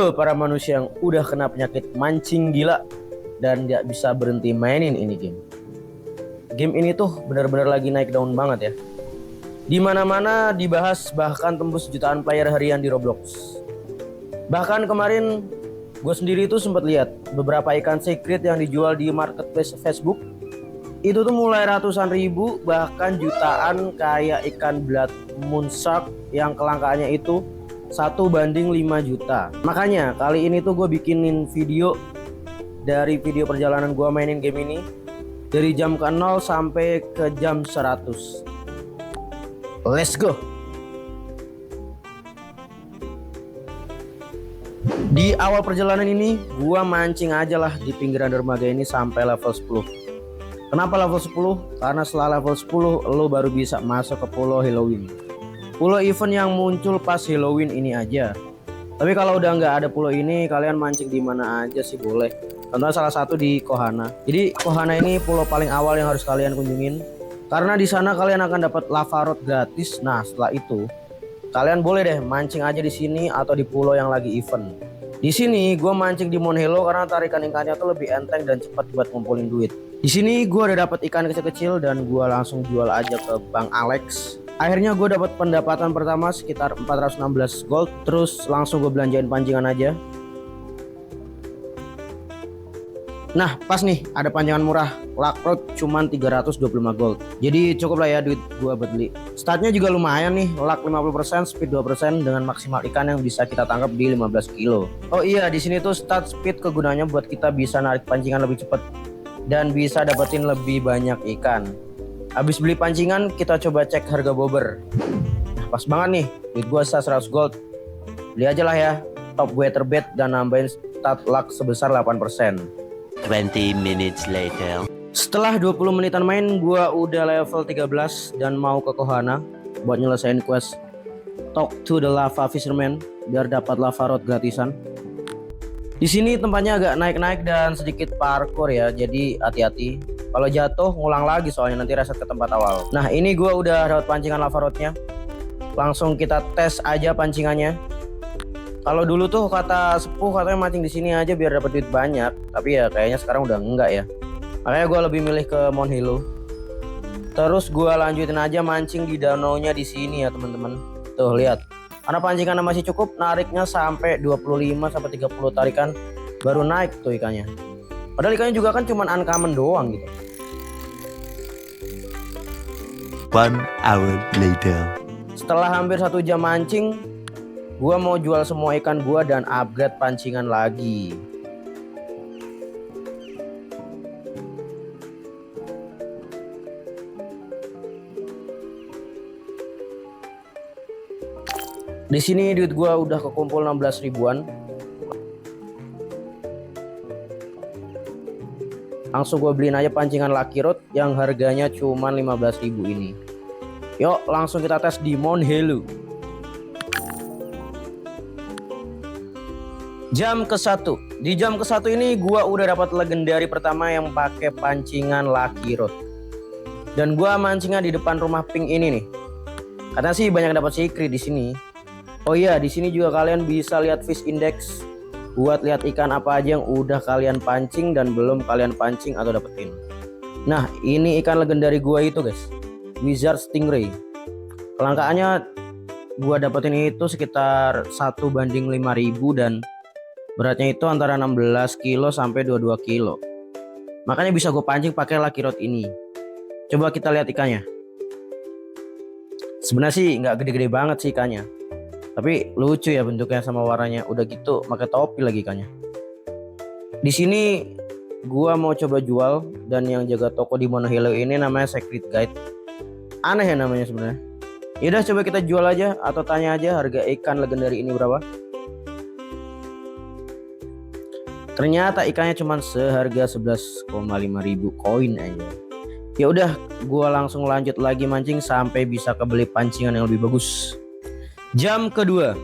Halo para manusia yang udah kena penyakit mancing gila dan gak bisa berhenti mainin ini game. Game ini tuh benar-benar lagi naik daun banget ya. Di mana-mana dibahas, bahkan tembus jutaan player harian di Roblox. Bahkan kemarin gue sendiri tuh sempat lihat beberapa ikan secret yang dijual di marketplace Facebook. Itu tuh mulai ratusan ribu bahkan jutaan, kayak ikan blood moon shark yang kelangkaannya itu 1:5 juta. Makanya kali ini tuh gue bikinin video dari video perjalanan gue mainin game ini dari jam ke 0 sampai ke jam 100. Let's go. Di awal perjalanan ini gue mancing aja lah di pinggiran dermaga ini sampai level 10. Kenapa level 10? Karena setelah level 10 lo baru bisa masuk ke pulau Halloween. Pulau event yang muncul pas Halloween ini aja. Tapi kalau udah nggak ada pulau ini, kalian mancing di mana aja sih boleh. Contohnya salah satu di Kohana. Jadi Kohana ini pulau paling awal yang harus kalian kunjungin. Karena di sana kalian akan dapat lava rod gratis. Nah setelah itu kalian boleh deh mancing aja di sini atau di pulau yang lagi event. Di sini gue mancing di Mount Hello karena tarikan ikannya tuh lebih enteng dan cepat buat ngumpulin duit. Di sini gue udah dapat ikan kecil-kecil dan gue langsung jual aja ke Bang Alex. Akhirnya gue dapat pendapatan pertama sekitar 416 gold. Terus langsung gue belanjain pancingan aja. Nah pas nih ada pancingan murah, luck rod cuman 325 gold. Jadi cukup lah ya duit gue buat beli. Startnya juga lumayan nih, luck 50%, speed 2% dengan maksimal ikan yang bisa kita tangkap di 15 kilo. Oh iya, di sini tuh start speed kegunaannya buat kita bisa narik pancingan lebih cepat dan bisa dapetin lebih banyak ikan. Habis beli pancingan, kita coba cek harga bobber. Nah, pas banget nih, duit gua sisa 100 gold. Beli aja lah ya, top weather bet dan nambahin stat luck sebesar 8%. 20 minutes later. Setelah 20 menitan main, gua udah level 13 dan mau ke Kohana buat nyelesain quest Talk to the Lava Fisherman biar dapat lava rod gratisan. Di sini tempatnya agak naik-naik dan sedikit parkour ya, jadi hati-hati. Kalau jatuh ngulang lagi soalnya nanti reset ke tempat awal. Nah ini gue udah dapat pancingan lava rodnya. Langsung kita tes aja pancingannya. Kalau dulu tuh kata sepuh katanya mancing di sini aja biar dapat duit banyak, tapi ya kayaknya sekarang udah enggak ya. Makanya gue lebih milih ke Mount Hello. Terus gue lanjutin aja mancing di danaunya di sini ya teman-teman. Tuh lihat. Karena pancingannya masih cukup, nariknya sampai 25 sampai 30 tarikan baru naik tuh ikannya. Padahal ikannya juga kan cuman uncommon doang gitu. 1 hour later. Setelah hampir 1 jam mancing, gua mau jual semua ikan gua dan upgrade pancingan lagi. Di sini duit gua udah kekumpul 16 ribuan. Langsung gue beliin aja pancingan lucky rod yang harganya cuma 15.000 ini. Yuk langsung kita tes di Mount Hello. Jam ke-1. Di jam ke-1 ini gue udah dapat legendary pertama yang pakai pancingan lucky rod. Dan gue mancingnya di depan rumah pink ini nih. Katanya sih banyak dapat secret di sini. Oh iya, di sini juga kalian bisa lihat fish index buat lihat ikan apa aja yang udah kalian pancing dan belum kalian pancing atau dapetin. Nah ini ikan legendary gua itu guys, Wizard Stingray. Kelangkaannya gua dapetin itu sekitar 1:5.000 dan beratnya itu antara 16 kilo sampai 22 kilo. Makanya bisa gue pancing pakai lucky rod ini. Coba kita lihat ikannya. Sebenarnya sih nggak gede-gede banget sih ikannya, tapi lucu ya bentuknya sama warnanya. Udah gitu pakai topi lagi ikannya. Di sini gua mau coba jual dan yang jaga toko di Mount Hello ini namanya Secret Guide. Aneh ya namanya sebenarnya. Yaudah coba kita jual aja atau tanya aja harga ikan legendary ini berapa. Ternyata ikannya cuma seharga 11,5 ribu koin aja. Ya udah, gua langsung lanjut lagi mancing sampai bisa kebeli pancingan yang lebih bagus. Jam kedua.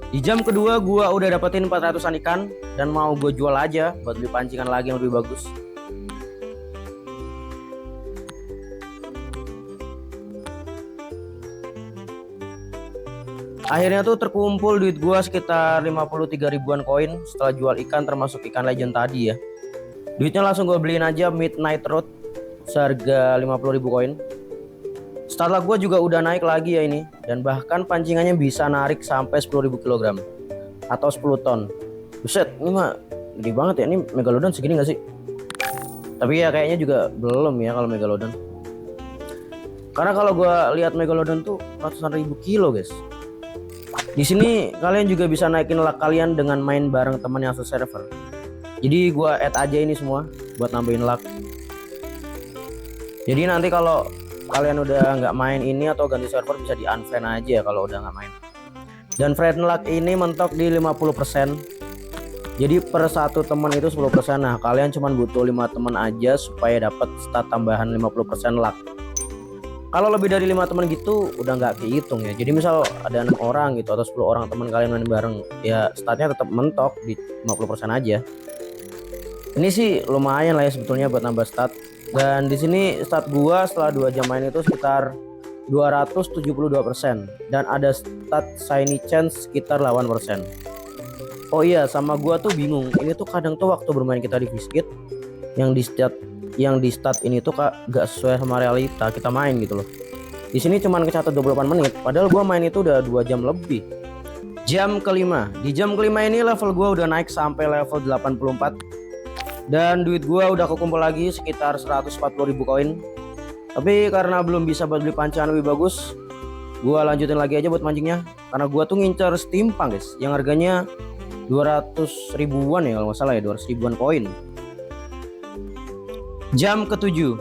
Di jam kedua gua udah dapetin 400-an ikan dan mau gue jual aja buat beli pancingan lagi yang lebih bagus. Akhirnya tuh terkumpul duit gua sekitar 53 ribuan koin setelah jual ikan termasuk ikan legend tadi ya. Duitnya langsung gue beliin aja Midnight Road seharga 50 ribu koin. Starluck gue juga udah naik lagi ya ini, dan bahkan pancingannya bisa narik sampai 10.000 kg atau 10 ton. Buset, ini mah gede banget ya. Ini Megalodon segini gak sih? Tapi ya kayaknya juga belum ya kalau Megalodon. Karena kalau gue lihat Megalodon tuh ratusan ribu kilo guys. Di sini kalian juga bisa naikin luck kalian dengan main bareng teman yang server. Jadi gue add aja ini semua buat nambahin luck. Jadi nanti kalau kalian udah nggak main ini atau ganti server bisa di unfriend aja kalau udah nggak main. Dan friend luck ini mentok di 50%. Jadi per satu teman itu 10%. Nah kalian cuma butuh 5 teman aja supaya dapat stat tambahan 50% luck. Kalau lebih dari 5 teman gitu udah nggak kehitung ya. Jadi misal ada 6 orang gitu atau 10 orang teman kalian main bareng, ya statnya tetap mentok di 50% aja. Ini sih lumayan lah ya sebetulnya buat nambah stat. Dan di sini stat gua setelah 2 jam main itu sekitar 272% dan ada stat shiny chance sekitar 8%. Oh iya, sama gua tuh bingung. Ini tuh kadang tuh waktu bermain kita di Biscuit yang di stat ini tuh gak sesuai sama realita kita main gitu loh. Di sini cuman kecatat 28 menit, padahal gua main itu udah 2 jam lebih. Jam kelima. Di jam kelima ini level gua udah naik sampai level 84. Dan duit gua udah kekumpul lagi sekitar 140 ribu koin. Tapi karena belum bisa buat beli pancingan lebih bagus, gua lanjutin lagi aja buat mancingnya. Karena gua tuh ngincer steampunk guys, yang harganya 200 ribuan ya kalau nggak salah ya, 200 ribuan koin. Jam ke-7.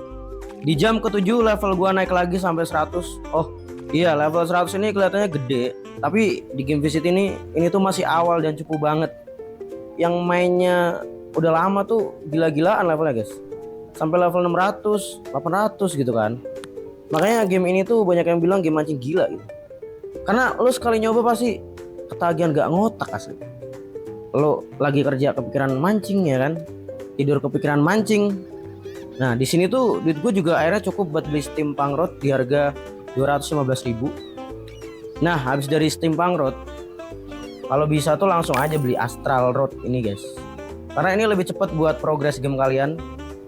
Di jam ke-7 level gua naik lagi sampai 100. Oh iya, level 100 ini kelihatannya gede, tapi di game visit ini tuh masih awal dan cukup banget. Yang mainnya udah lama tuh gila-gilaan levelnya guys, sampai level 600, 800 gitu kan. Makanya game ini tuh banyak yang bilang game mancing gila gitu. Karena lu sekali nyoba pasti ketagihan gak ngotak asli. Lu lagi kerja kepikiran mancing ya kan, tidur kepikiran mancing. Nah di sini tuh duit gue juga akhirnya cukup buat beli steampunk rod di harga 215 ribu. Nah habis dari steampunk rod, kalau bisa tuh langsung aja beli astral rod ini guys. Karena ini lebih cepat buat progres game kalian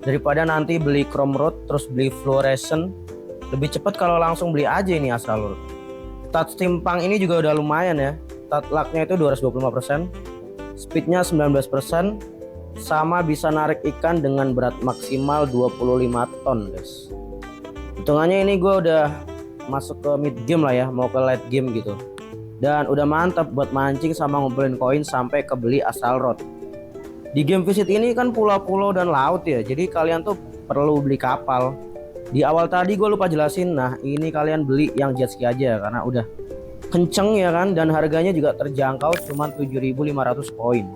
daripada nanti beli chrome rod terus beli fluorescent. Lebih cepat kalau langsung beli aja ini astral rod. Stat steampunk ini juga udah lumayan ya. Stat lucknya itu 225%, speednya 19%, sama bisa narik ikan dengan berat maksimal 25 ton guys. Hitungannya ini gue udah masuk ke mid game lah ya, mau ke late game gitu. Dan udah mantap buat mancing sama ngumpulin koin sampai kebeli astral rod. Di game visit ini kan pulau-pulau dan laut ya, jadi kalian tuh perlu beli kapal. Di awal tadi gue lupa jelasin, nah ini kalian beli yang jet ski aja karena udah kenceng ya kan, dan harganya juga terjangkau cuma 7.500 koin.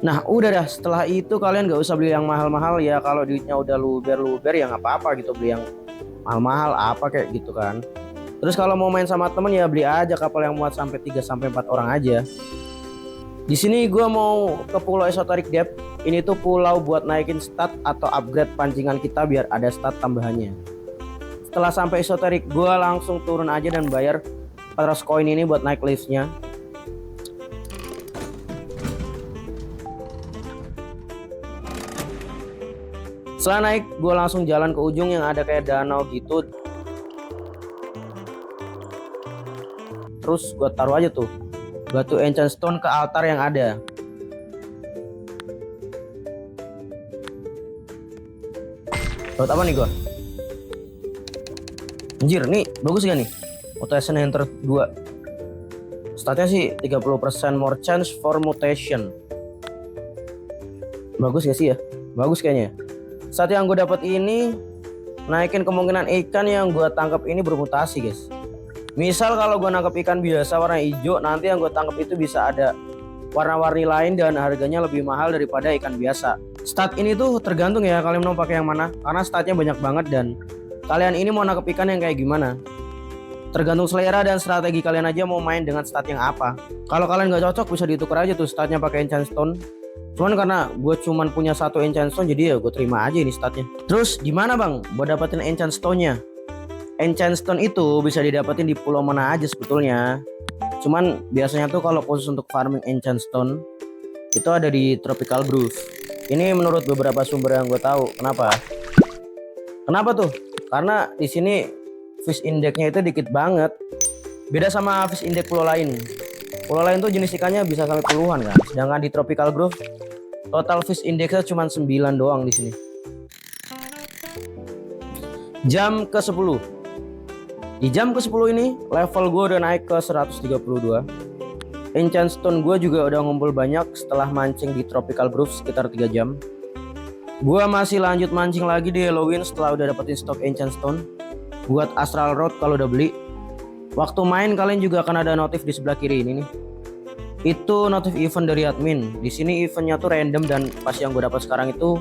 Nah udah dah, setelah itu kalian gak usah beli yang mahal-mahal ya. Kalau duitnya udah luber ya nggak apa-apa gitu, beli yang mahal-mahal apa kayak gitu kan. Terus kalau mau main sama temen ya beli aja kapal yang muat sampai 3-4 orang aja. Di sini gue mau ke Pulau Esoteric Depth. Ini tuh pulau buat naikin stat atau upgrade pancingan kita biar ada stat tambahannya. Setelah sampai Esoteric, gue langsung turun aja dan bayar 400 koin ini buat naik liftnya. Setelah naik, gue langsung jalan ke ujung yang ada kayak danau gitu. Terus gue taruh aja tuh batu enchant stone ke altar yang ada. Dapat apa nih gua? Anjir, nih bagus gak nih? Mutation Hunter 2. Statnya sih 30% more chance for mutation. Bagus gak sih ya? Bagus kayaknya. Saat yang gue dapat ini naikin kemungkinan ikan yang gue tangkap ini bermutasi guys. Misal kalau gue nangkap ikan biasa warna hijau, nanti yang gue tangkap itu bisa ada warna-warni lain dan harganya lebih mahal daripada ikan biasa. Stat ini tuh tergantung ya kalian mau pakai yang mana, karena statnya banyak banget dan kalian ini mau nangkap ikan yang kayak gimana. Tergantung selera dan strategi kalian aja mau main dengan stat yang apa. Kalau kalian gak cocok bisa ditukar aja tuh statnya pakai enchant stone. Cuman karena gue cuman punya 1 enchant stone jadi ya gue terima aja ini statnya. Terus gimana bang buat dapetin enchant stone-nya? Enchant stone itu bisa didapetin di pulau mana aja sebetulnya. Cuman biasanya tuh kalau khusus untuk farming enchant stone itu ada di Tropical Grove. Ini menurut beberapa sumber yang gue tahu. Kenapa? Kenapa tuh? Karena di sini fish indexnya itu dikit banget. Beda sama fish index pulau lain. Pulau lain tuh jenis ikannya bisa sampai puluhan kan. Sedangkan di Tropical Grove total fish indexnya cuma 9 doang di sini. Jam ke-10. Di jam ke-10 ini level gue udah naik ke 132. Enchant stone gue juga udah ngumpul banyak setelah mancing di Tropical Grove sekitar 3 jam. Gue masih lanjut mancing lagi di Halloween setelah udah dapetin stok enchant stone buat Astral Rod kalau udah beli. Waktu main kalian juga akan ada notif di sebelah kiri ini nih. Itu notif event dari admin. Di sini eventnya tuh random dan pas yang gue dapat sekarang itu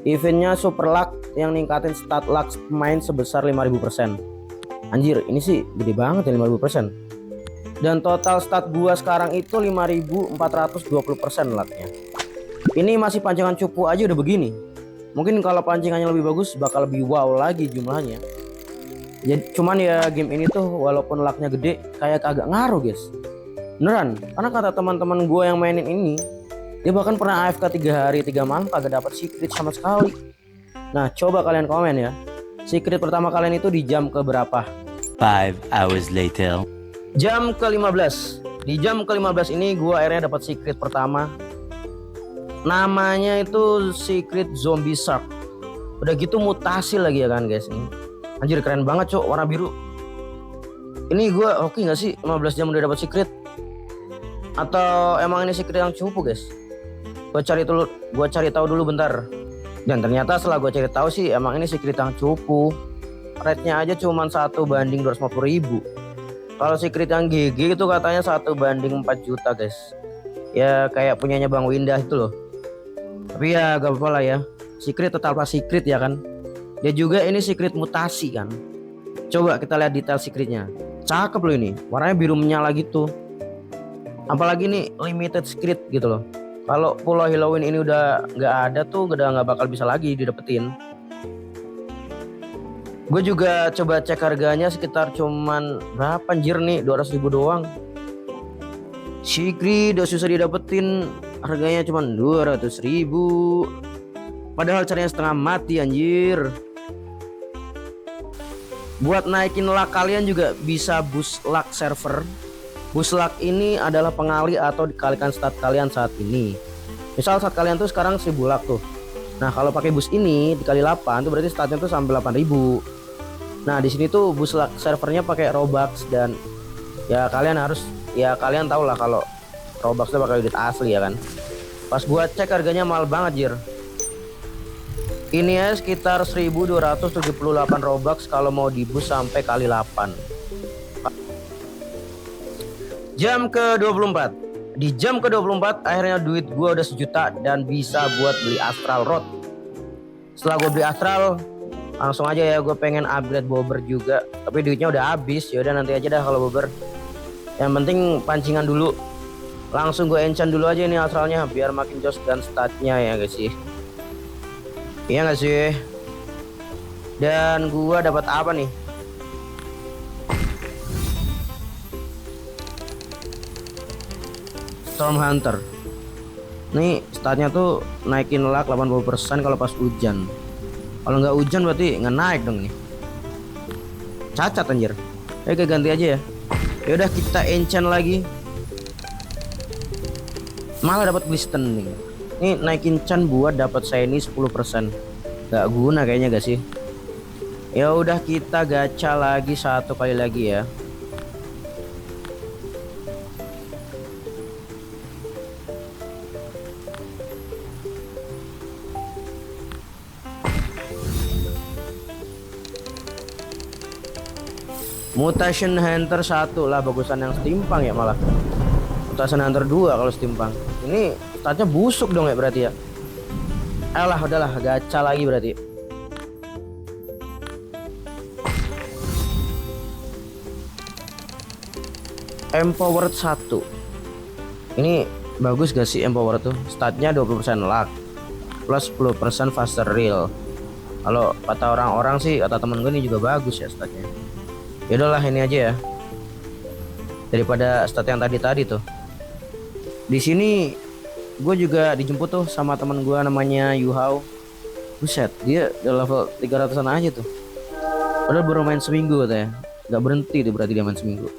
eventnya super luck yang ningkatin stat luck pemain sebesar 5000%. Anjir, ini sih gede banget ya 50%. Dan total stat gua sekarang itu 5420% lucknya. Ini masih pancingan cupu aja udah begini. Mungkin kalau pancingannya lebih bagus bakal lebih wow lagi jumlahnya. Jadi cuman ya game ini tuh walaupun lucknya gede kayak agak ngaruh guys. Beneran, karena kata teman-teman gua yang mainin ini, dia bahkan pernah AFK 3 hari 3 malam kagak dapat secret sama sekali. Nah, coba kalian komen ya. Secret pertama kalian itu di jam ke berapa? 5 hours later. Jam ke-15. Di jam ke-15 ini gua akhirnya dapat secret pertama. Namanya itu Secret Zombie Shark. Udah gitu mutasi lagi ya kan guys ini. Anjir keren banget cok, warna biru. Ini gua oke nggak sih 15 jam udah dapat secret? Atau emang ini secret yang cupu guys? Gua cari tahu dulu bentar. Dan ternyata setelah gua cari tahu sih emang ini secret yang cupu. Rate-nya aja cuma 1 banding 250.000. Kalau secret yang GG itu katanya 1 banding 4 juta guys. Ya kayak punyanya Bang Windah itu loh. Tapi ya gak apa-apa lah ya. Secret tetap secret ya kan. Dia juga ini secret mutasi kan. Coba kita lihat detail secretnya. Cakep loh ini. Warnanya biru menyala gitu. Apalagi nih limited secret gitu loh. Kalau pulau Halloween ini udah gak ada tuh udah gak bakal bisa lagi didapetin. Gue juga coba cek harganya sekitar cuman berapa anjir nih 200.000 doang. Secret udah susah didapetin, harganya cuman 200.000. Padahal caranya setengah mati anjir. Buat naikin luck kalian juga bisa boost luck server. Boost luck ini adalah pengali atau dikalikan stat kalian saat ini. Misal stat kalian tuh sekarang 1000 luck tuh. Nah kalau pakai boost ini dikali 8 tuh berarti statnya tuh sampai 8.000. Nah di sini tuh boost luck servernya pakai Robux dan ya kalian tahu lah kalau Robux tuh pakai duit asli ya kan. Pas gua cek harganya mahal banget jir. Ini ya sekitar 1278 Robux kalau mau di boost sampai kali 8. Jam ke-24. Di jam ke-24 akhirnya duit gua udah 1 juta dan bisa buat beli Astral Rod. Setelah gua beli Astral, langsung aja ya gue pengen upgrade bobber juga. Tapi duitnya udah habis. Ya udah nanti aja dah kalau bobber. Yang penting pancingan dulu. Langsung gue enchant dulu aja ini astralnya biar makin jos dan statnya ya guys sih. Iya gak sih? Dan gue dapat apa nih? Storm Hunter. Nih statnya tuh naikin luck 80% kalau pas hujan. Kalau nggak hujan berarti nggak naik dong nih. Cacat anjir. Oke ganti aja ya. Yaudah kita enchant lagi. Malah dapat glisten nih. Ini naikin enchant buat dapat shiny 10%. Nggak guna kayaknya gak sih? Ya udah kita gacha lagi 1 kali lagi ya. Mutation Hunter 1 lah bagusan yang steampunk ya malah. Mutation Hunter 2 kalau steampunk. Ini statnya busuk dong ya berarti ya. Alah udahlah gacha lagi berarti. Empowered 1. Ini bagus gak sih Empowered tuh? Statnya 20% luck plus 10% faster real. Kalau kata orang-orang sih, kata temen gue ini juga bagus ya statnya. Ya udahlah ini aja ya. daripada stat yang tadi tuh. Di sini gue juga dijemput tuh sama teman gue namanya Yuhao. Buset, dia udah level 300-an aja tuh. Padahal baru main seminggu katanya. Gak berhenti tuh berarti dia main seminggu.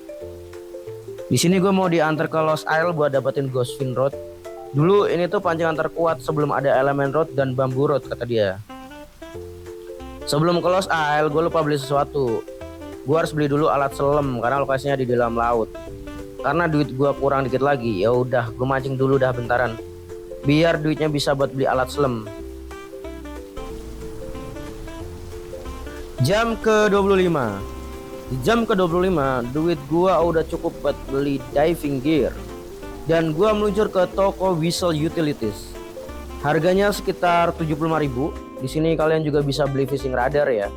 Di sini gue mau diantar ke Lost Isle buat dapetin Ghostwing Road. Dulu ini tuh pancingan terkuat sebelum ada Element Road dan Bamboo Road kata dia. Sebelum ke Lost Isle gue lupa beli sesuatu. Gue harus beli dulu alat selam karena lokasinya di dalam laut. Karena duit gue kurang dikit lagi, ya udah gue mancing dulu dah bentaran. Biar duitnya bisa buat beli alat selam. Jam ke-25. Di jam ke-25 duit gue udah cukup buat beli diving gear. Dan gue meluncur ke toko Whistle Utilities. Harganya sekitar 75.000. Di sini kalian juga bisa beli fishing radar ya.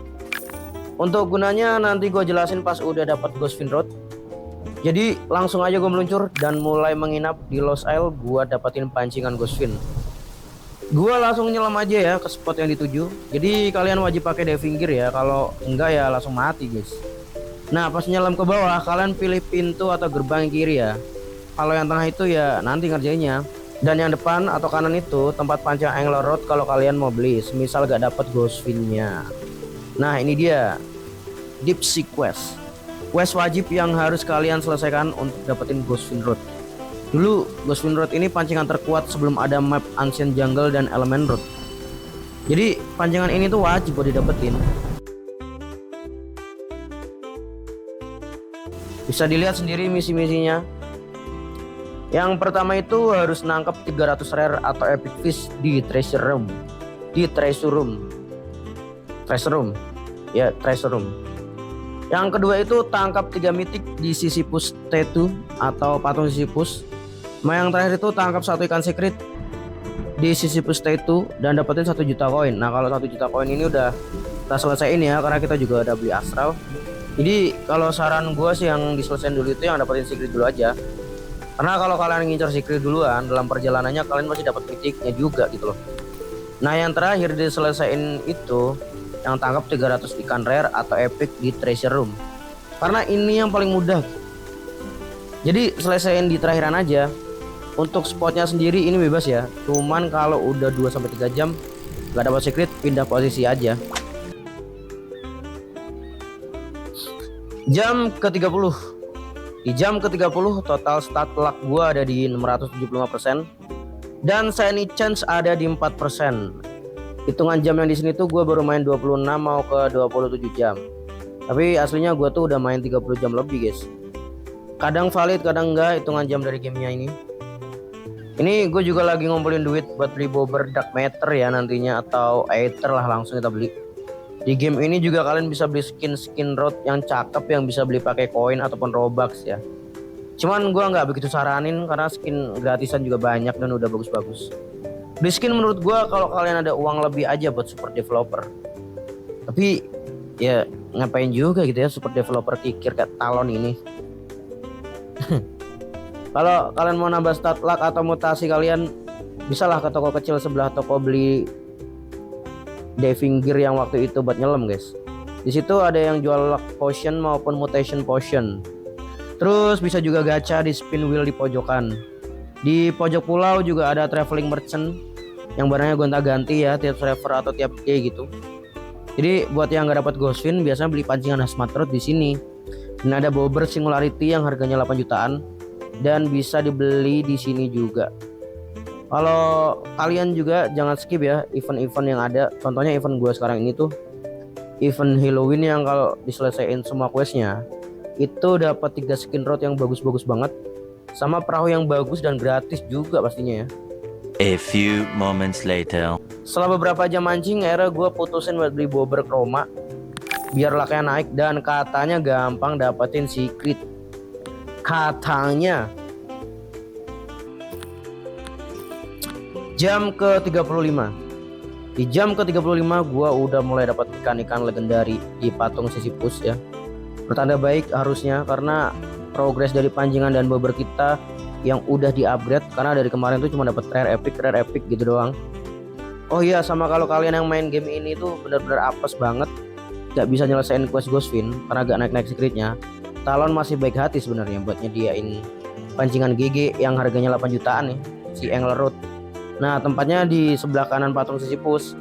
Untuk gunanya nanti gue jelasin pas udah dapat Ghostwing Road. Jadi langsung aja gue meluncur dan mulai menginap di Lost Isle. Gue dapetin pancingan Ghostwing. Gue langsung nyelam aja ya ke spot yang dituju. Jadi kalian wajib pakai diving gear ya. Kalau enggak ya langsung mati guys. Nah pas nyelam ke bawah kalian pilih pintu atau gerbang kiri ya. Kalau yang tengah itu ya nanti ngerjainnya. Dan yang depan atau kanan itu tempat pancing angler rod kalau kalian mau beli. Semisal gak dapet Ghostwing-nya. Nah ini dia Deep Sea Quest. Quest wajib yang harus kalian selesaikan untuk dapetin Ghostwing Road. Dulu Ghostwing Road ini pancingan terkuat sebelum ada map Ancient Jungle dan Element Road. Jadi pancingan ini tuh wajib buat didapetin. Bisa dilihat sendiri misi-misinya. Yang pertama itu harus nangkep 300 rare atau epic fish di treasure room. Treasure room. Ya, treasure room. Yang kedua itu tangkap 3 mythic di Sisyphus Tattoo atau patung Sisyphus. Yang terakhir itu tangkap 1 ikan secret di Sisyphus Tattoo dan dapetin 1 juta koin. Nah, kalau 1 juta koin ini udah kita selesaiin ya karena kita juga udah beli astral. Jadi kalau saran gue sih yang diselesain dulu itu yang dapetin secret dulu aja. Karena kalau kalian ngincar secret duluan dalam perjalanannya kalian pasti dapat mythicnya juga gitu loh. Nah, yang terakhir diselesain itu yang tangkap 300 ikan rare atau epic di treasure room. Karena ini yang paling mudah. Jadi selesaiin di terakhiran aja. Untuk spotnya sendiri ini bebas ya. Cuman kalau udah 2-3 jam gak dapat secret, pindah posisi aja. Jam ke-30. Di jam ke-30 total stat luck gua ada di 675% dan shiny chance ada di 4%. Hitungan jam yang di sini tuh gue baru main 26 mau ke 27 jam. Tapi aslinya gue tuh udah main 30 jam lebih guys. Kadang valid kadang enggak hitungan jam dari gamenya ini. Ini gue juga lagi ngumpulin duit buat beli bobber dark matter ya nantinya, atau aether lah langsung kita beli. Di game ini juga kalian bisa beli skin road yang cakep yang bisa beli pakai koin ataupun robux ya. Cuman gue nggak begitu saranin karena skin gratisan juga banyak dan udah bagus-bagus. Beli skin menurut gue kalau kalian ada uang lebih aja buat super developer. Tapi ya ngapain juga gitu ya super developer kikir kayak Talon ini. Kalau kalian mau nambah stat luck atau mutasi kalian bisalah ke toko kecil sebelah toko beli diving gear yang waktu itu buat nyelam guys. Di situ ada yang jual luck potion maupun mutation potion. Terus bisa juga gacha di spin wheel di pojokan. Di pojok pulau juga ada traveling merchant yang barangnya gonta-ganti ya tiap server atau tiap day gitu. Jadi buat yang nggak dapat Ghostwing biasanya beli pancingan Hazmat Road di sini. Dan ada bobber singularity yang harganya 8 jutaan dan bisa dibeli di sini juga. Kalau kalian juga jangan skip ya event-event yang ada. Contohnya event gue sekarang ini tuh event Halloween yang kalau diselesaikan semua questnya itu dapat 3 skin road yang bagus-bagus banget sama perahu yang bagus dan gratis juga pastinya ya. A few moments later. Setelah beberapa jam mancing akhirnya gue putusin buat beli bobber chroma biar lucknya naik dan katanya gampang dapetin secret. Katanya. Jam ke-35. Di jam ke-35 gua udah mulai dapat ikan-ikan legendari di patung Sisyphus ya. Pertanda baik harusnya karena progres dari pancingan dan bobber kita yang udah di-upgrade karena dari kemarin tuh cuma dapat rare epic gitu doang. Oh iya, sama kalau kalian yang main game ini tuh benar-benar apes banget, gak bisa nyelesain quest Ghostwing karena gak naik-naik secretnya. Talon masih baik hati sebenarnya buat nyediain pancingan GG yang harganya 8 jutaan nih, si Angler Road. Nah, tempatnya di sebelah kanan patung Sisyphus.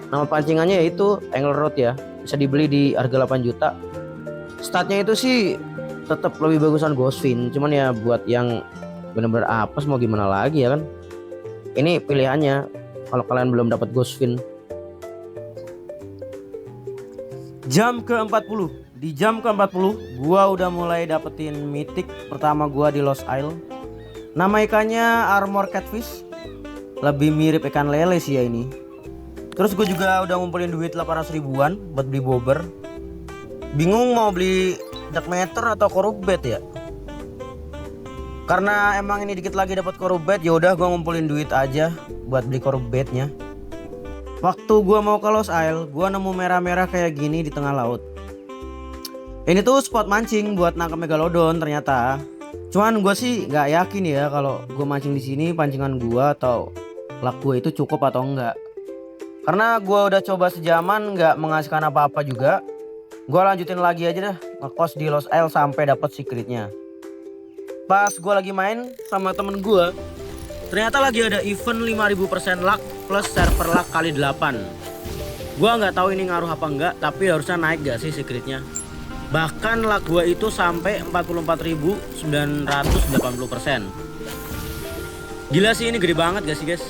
Nama pancingannya yaitu Angler Road ya. Bisa dibeli di harga 8 juta. Statnya itu sih tetap lebih bagusan Ghostfin, cuman ya buat yang bener-bener apes mau gimana lagi ya kan. Ini pilihannya kalau kalian belum dapat Ghostfin. Jam ke-40. Di jam ke-40 gua udah mulai dapetin mythic pertama gua di Lost Isle. Nama ikannya Armor Catfish. Lebih mirip ikan lele sih ya ini. Terus gue juga udah ngumpulin duit 800 ribuan buat beli bobber. Bingung mau beli dark matter atau corrupbait ya. Karena emang ini dikit lagi dapat corrupbait, ya udah gue ngumpulin duit aja buat beli corrupbaitnya. Waktu gue mau ke Lost Isle, gue nemu merah-merah kayak gini di tengah laut. Ini tuh spot mancing buat nangkep megalodon ternyata. Cuman gue sih nggak yakin ya kalau gue mancing di sini pancingan gue atau luck gue itu cukup atau enggak. Karena gue udah coba sejaman nggak menghasilkan apa-apa juga. Gue lanjutin lagi aja dah ngekos di Lost Isle sampai dapat secretnya. Pas gue lagi main sama temen gue, ternyata lagi ada event 5000% luck plus server luck kali 8. Gue nggak tahu ini ngaruh apa enggak, tapi harusnya naik gak sih secretnya. Bahkan luck gue itu sampai 44.980%. Gila sih, ini gede banget gak sih guys?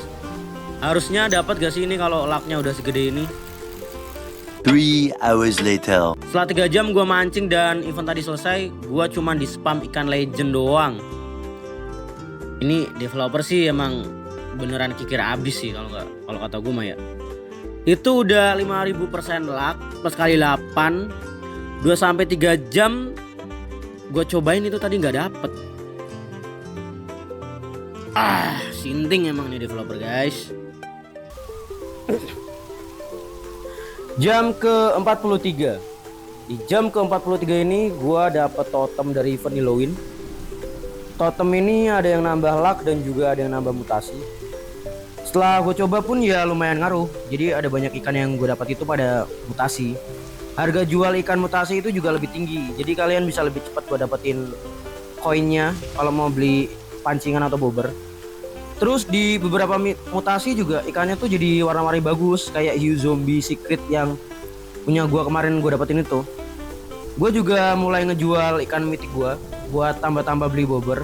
Harusnya dapat gak sih ini kalau lucknya udah segede ini? 3 hours later. Setelah 3 jam gue mancing dan event tadi selesai, gue cuman di spam ikan legend doang. Ini developer sih emang beneran kikir abis sih kalau kata gue mah ya. Itu udah 5000% luck plus kali 8, 2-3 jam gue cobain itu tadi nggak dapet. Sinting emang nih developer guys. Jam ke-43. Di jam ke-43 ini gua dapet totem dari event Halloween. Totem ini ada yang nambah luck dan juga ada yang nambah mutasi. Setelah gue coba pun ya lumayan ngaruh. Jadi ada banyak ikan yang gue dapat itu pada mutasi. Harga jual ikan mutasi itu juga lebih tinggi. Jadi kalian bisa lebih cepat buat dapetin koinnya kalau mau beli pancingan atau bobber. Terus di beberapa mutasi juga ikannya tuh jadi warna-warni bagus kayak hiu zombie secret yang punya gua kemarin gue dapetin itu. Gue juga mulai ngejual ikan mythic gua buat tambah-tambah beli bobber.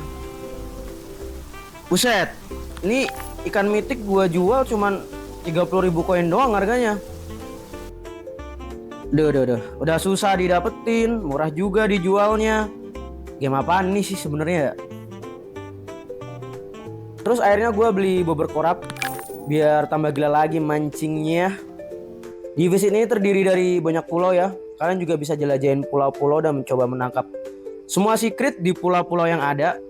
Buset, ini ikan mythic gua jual cuman 30.000 koin doang harganya. Udah susah didapetin, murah juga dijualnya. Game apaan nih sih sebenarnya? Terus akhirnya gue beli bobber korap biar tambah gila lagi mancingnya. Divisi ini terdiri dari banyak pulau ya. Kalian juga bisa jelajahin pulau-pulau dan mencoba menangkap semua secret di pulau-pulau yang ada.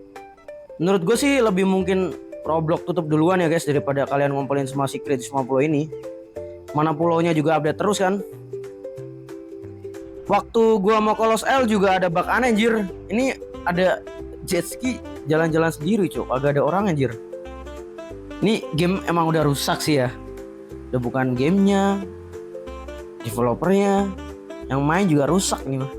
Menurut gue sih lebih mungkin Roblox tutup duluan ya guys daripada kalian ngumpulin semua secret di semua pulau ini. Mana pulaunya juga update terus kan. Waktu gue mau ke Lost Isle juga ada bug aneh anjir. Ini ada jet ski jalan-jalan sendiri cok, agak ada orang anjir. Ini game emang udah rusak sih ya. Udah bukan gamenya, developernya, yang main juga rusak nih mah.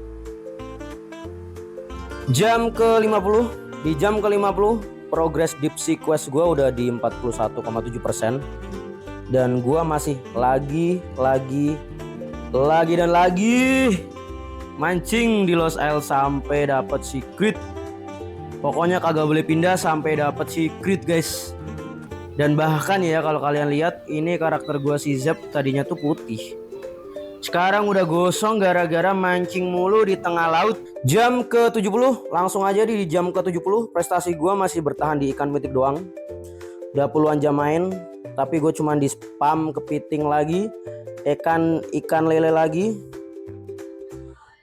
Jam ke-50. Di jam ke-50 progress deep sea quest gue udah di 41,7%. Dan gue masih lagi mancing di Lost Isle sampai dapat secret. Pokoknya kagak boleh pindah sampai dapat secret guys. Dan bahkan ya kalau kalian lihat ini karakter gua si Zep tadinya tuh putih. Sekarang udah gosong gara-gara mancing mulu di tengah laut. Jam ke-70, langsung aja di jam ke-70 prestasi gua masih bertahan di ikan mythic doang. Udah puluhan jam main, tapi gue cuman di spam kepiting lagi, ikan lele lagi.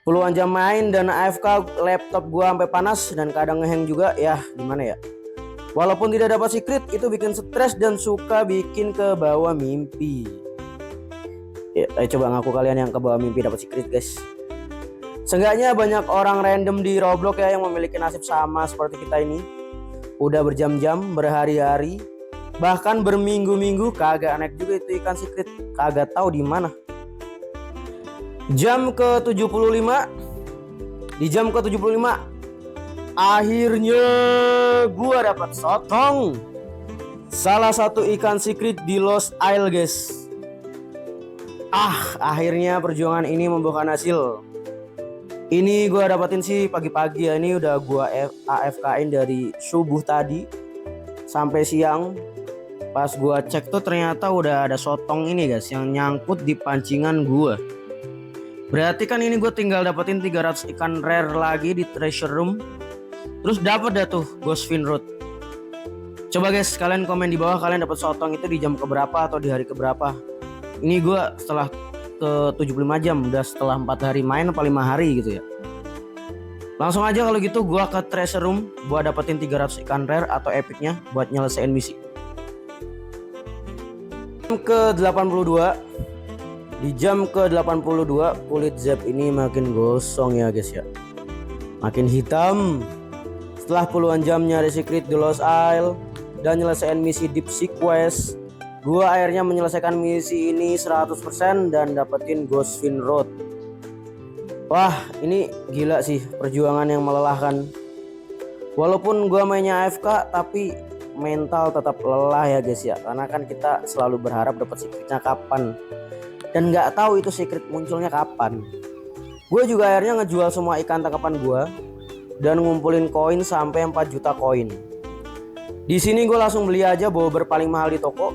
Puluhan jam main dan AFK laptop gua sampai panas dan kadang ngehang juga ya, gimana ya. Walaupun tidak dapat secret itu bikin stres dan suka bikin ke bawah mimpi. Ya, ayo coba ngaku kalian yang ke bawah mimpi dapat secret guys. Seenggaknya banyak orang random di Roblox ya yang memiliki nasib sama seperti kita ini. Udah berjam-jam, berhari-hari, bahkan berminggu-minggu kagak naik juga itu ikan secret, kagak tahu di mana. Jam ke-75 Di jam ke-75 akhirnya gua dapat sotong salah satu ikan secret di Lost Isle guys. Akhirnya perjuangan ini membuahkan hasil. Ini gua dapetin sih pagi-pagi ya. Ini udah gua AFK-in dari subuh tadi sampai siang. Pas gua cek tuh ternyata udah ada sotong ini guys yang nyangkut di pancingan gua. Berarti kan ini gue tinggal dapetin 300 ikan rare lagi di treasure room. Terus dapat dah tuh Ghostfin Rod. Coba guys kalian komen di bawah kalian dapat sotong itu di jam keberapa atau di hari keberapa. Ini gue setelah ke 75 jam, udah setelah 4 hari main apa 5 hari gitu ya. Langsung aja kalau gitu gue ke treasure room buat dapetin 300 ikan rare atau epicnya buat nyelesain misi. Ke 82. Di jam ke-82 kulit Zep ini makin gosong ya guys ya. Makin hitam. Setelah puluhan jam nyari secret di Lost Isle dan nyelesain misi Deep Sea Quest, gua akhirnya menyelesaikan misi ini 100% dan dapetin Ghostfin Rod. Wah, ini gila sih perjuangan yang melelahkan. Walaupun gua mainnya AFK tapi mental tetap lelah ya guys ya. Karena kan kita selalu berharap dapat secretnya kapan. Dan nggak tahu itu secret munculnya kapan. Gue juga akhirnya ngejual semua ikan tangkapan gue dan ngumpulin koin sampai 4 juta koin. Di sini gue langsung beli aja bobber paling mahal di toko.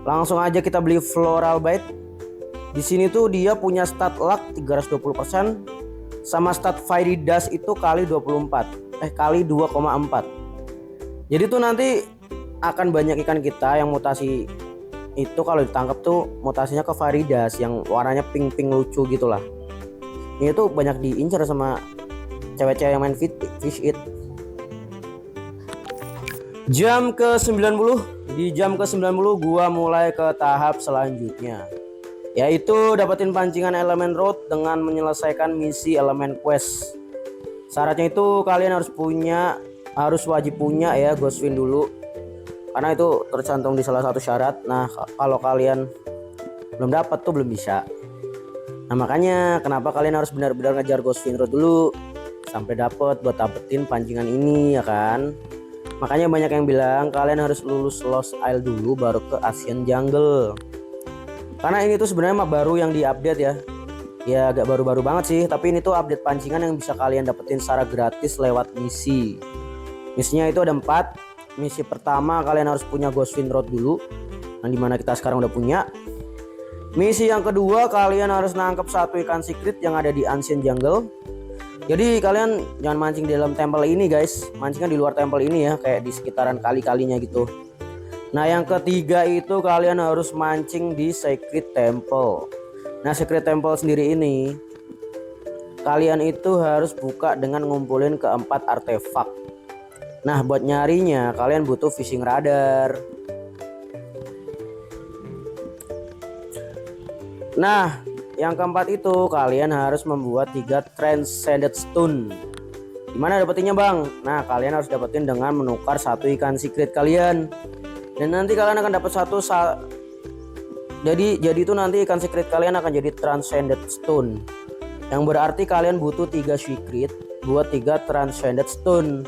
Langsung aja kita beli floral bite. Di sini tuh dia punya stat luck 320% sama stat fiery dash itu kali 24. Kali 2,4. Jadi tuh nanti akan banyak ikan kita yang mutasi itu kalau ditangkap tuh mutasinya ke Faridas yang warnanya pink-pink lucu gitulah. Ini tuh banyak diincar sama cewek-cewek yang main fish it. Jam ke-90. Di jam ke-90 gua mulai ke tahap selanjutnya, yaitu dapetin pancingan elemen road dengan menyelesaikan misi elemen quest. Syaratnya itu kalian harus wajib punya ya Ghostfin dulu. Karena itu tercantum di salah satu syarat. Nah kalau kalian belum dapat tuh belum bisa. Nah makanya kenapa kalian harus benar-benar ngejar Ghostfin Rod dulu sampai dapat buat dapetin pancingan ini ya kan. Makanya banyak yang bilang kalian harus lulus Lost Isle dulu baru ke Ancient Jungle. Karena ini tuh sebenarnya map baru yang diupdate ya. Ya agak baru-baru banget sih, tapi ini tuh update pancingan yang bisa kalian dapetin secara gratis lewat misi. Misinya itu ada 4. Misi pertama kalian harus punya Ghostfin Rod dulu, yang dimana kita sekarang udah punya. Misi yang kedua kalian harus nangkep satu ikan secret yang ada di Ancient Jungle. Jadi kalian jangan mancing di dalam temple ini guys, mancingnya di luar temple ini ya, kayak di sekitaran kali-kalinya gitu. Nah yang ketiga itu kalian harus mancing di Secret Temple. Nah Secret Temple sendiri ini kalian itu harus buka dengan ngumpulin keempat artefak. Nah buat nyarinya kalian butuh fishing radar. Nah yang keempat itu kalian harus membuat 3 transcended stone. Gimana dapetinnya bang? Nah kalian harus dapetin dengan menukar satu ikan secret kalian. Dan nanti kalian akan dapat jadi itu nanti ikan secret kalian akan jadi transcended stone. Yang berarti kalian butuh 3 secret buat 3 transcended stone.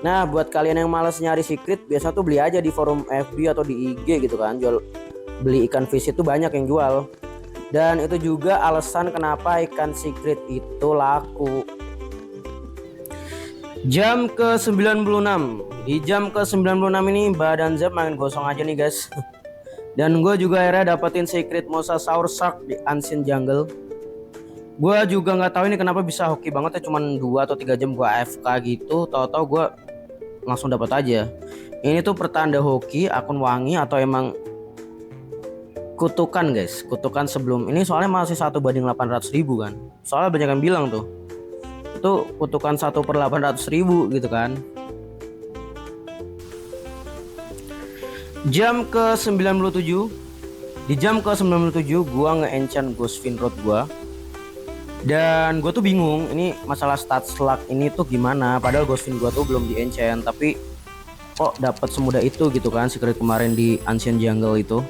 Nah buat kalian yang malas nyari secret biasa tuh beli aja di forum FB atau di IG gitu kan. Beli ikan fish itu banyak yang jual. Dan itu juga alasan kenapa ikan secret itu laku. Jam ke-96. Di jam ke-96 ini badan Zep makin gosong aja nih guys. Dan gue juga akhirnya dapetin secret Mosasaur Shark di Ancient Jungle. Gue juga nggak tahu ini kenapa bisa hoki banget ya, cuman 2 atau 3 jam gue AFK gitu, tahu-tahu gue langsung dapat aja. Ini tuh pertanda hoki, akun wangi atau emang kutukan guys, kutukan sebelum ini soalnya masih 1/800.000 kan. Soalnya banyak yang bilang tuh itu kutukan 1/800.000 gitu kan. Jam ke-97. Di jam ke-97 gua nge-enchant Ghostfin Rod gua. Dan gue tuh bingung ini masalah stat slug ini tuh gimana, padahal Ghostfin gua tuh belum di-enchant tapi kok dapat semudah itu gitu kan secret kemarin di Ancient Jungle itu.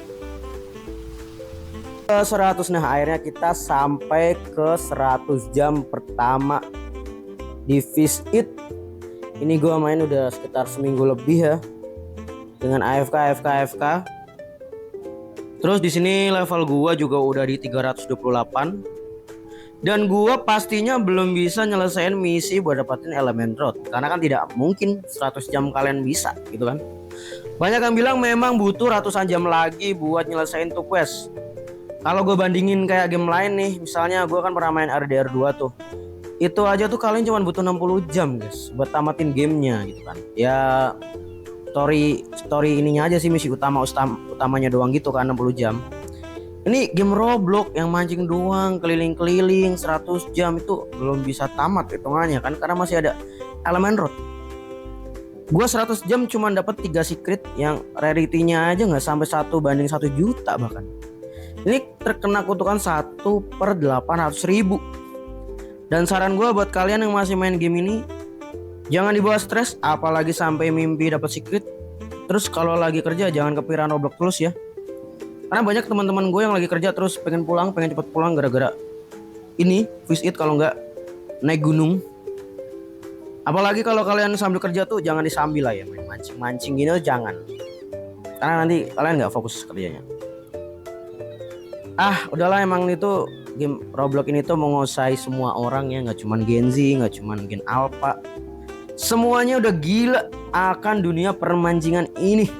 Ke 100, nah akhirnya kita sampai ke 100 jam pertama di Fish It. Ini gua main udah sekitar seminggu lebih ya dengan AFK. Terus di sini level gua juga udah di 328 dan gua pastinya belum bisa nyelesain misi buat dapetin Element Road karena kan tidak mungkin 100 jam kalian bisa gitu kan. Banyak yang bilang memang butuh ratusan jam lagi buat nyelesain tuh quest. Kalau gue bandingin kayak game lain nih, misalnya gue kan pernah main RDR 2 tuh. Itu aja tuh kalian cuma butuh 60 jam guys buat tamatin gamenya gitu kan. Ya story ininya aja sih, misi utamanya doang gitu kan 60 jam. Ini game Roblox yang mancing doang keliling-keliling 100 jam itu belum bisa tamat hitungannya kan karena masih ada Element Road. Gua 100 jam cuma dapat 3 secret yang rarity-nya aja nggak sampai 1:1 juta bahkan. Ini terkena kutukan 1/800.000. Dan saran gue buat kalian yang masih main game ini, jangan dibawa stres, apalagi sampai mimpi dapat secret. Terus kalau lagi kerja jangan kepikiran Roblox terus ya. Karena banyak teman-teman gue yang lagi kerja terus pengen cepet pulang gara-gara ini Fish It kalau nggak naik gunung. Apalagi kalau kalian sambil kerja tuh jangan disambil lah ya, main mancing gini jangan. Karena nanti kalian nggak fokus kerjanya. Udahlah, emang itu game Roblox ini tuh menguasai semua orang ya, nggak cuman Gen Z, nggak cuman Gen Alpha. Semuanya udah gila akan dunia permancingan ini.